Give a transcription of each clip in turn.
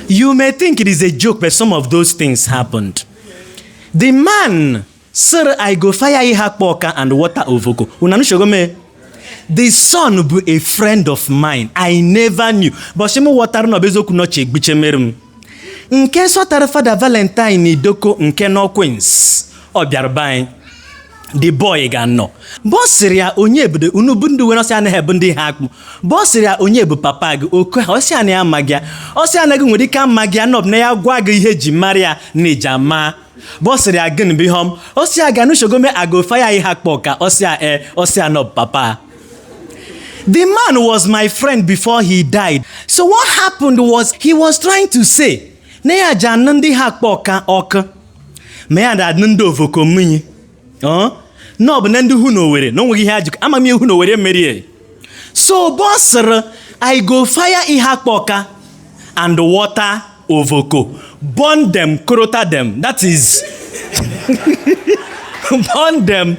You may think it is a joke, but some of those things happened. The man, sir, I go fire Iheakpụ Ọka and water Ovoko. The son be a friend of mine. I never knew. But she water no bezoku no check bichemerum. Nke sotara Father Valentine idoko nke no queens. Obiarbai. The boy ga no. Bosiria onye bude unu bundu we no se ane he bundi Iheakpụ. Bosiria onye bu papa gi oku o se ane amagia. O se ane gi nwedi ka magia no na ya gwa gi ihe ji Maria ni jama. Bosiria again be home. O se aga no shogome ago fire Iheakpụ Ọka. O se no papa. The man was my friend before he died. So what happened was he was trying to say, "Neya janandi Iheakpụ Ọka. Meya da nndo Ovoko munyi." No, but nandu hu no were. No wagi hajuk. Ama mi hu no were merie. So bossr, I go fire Iheakpụ Ọka and water Ovoko. Burn them, kurota them. That is burn them.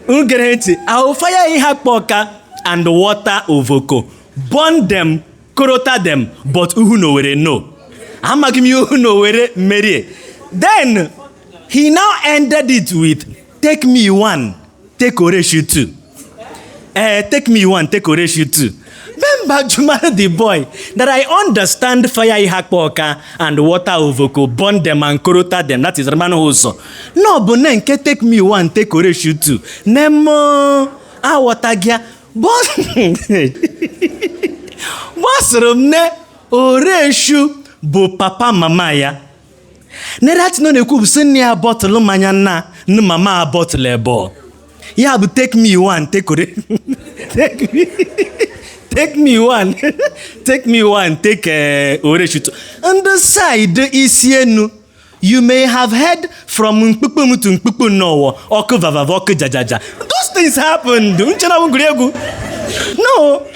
I will fire Iheakpụ Ọka and water Ovoko. Burn them, kurota them, but uhu no were no. Ama give me uhu no were merie. Then he now ended it with, "Take me one, take Oreshu two." Take me one, take Oreshu two. Remember, Jumara the boy, that I understand fire Iheakpụ Ọka and water Ovoko, burn them and kurota them. That is Romano also. No, but then take me one, take Oreshu two. Nemo, watagia, boss. Boss, Romne, Oreshu, bo papa mama ya. Nerat no ne kub senia bottle manya na no mama bottle ebo. Yeah, but take me one, take take me one, take me one, take Oreshu. On the side is yenu. You may have heard from Nkpukpu to Nkpukpu no or Jajaja. Those things happened. No.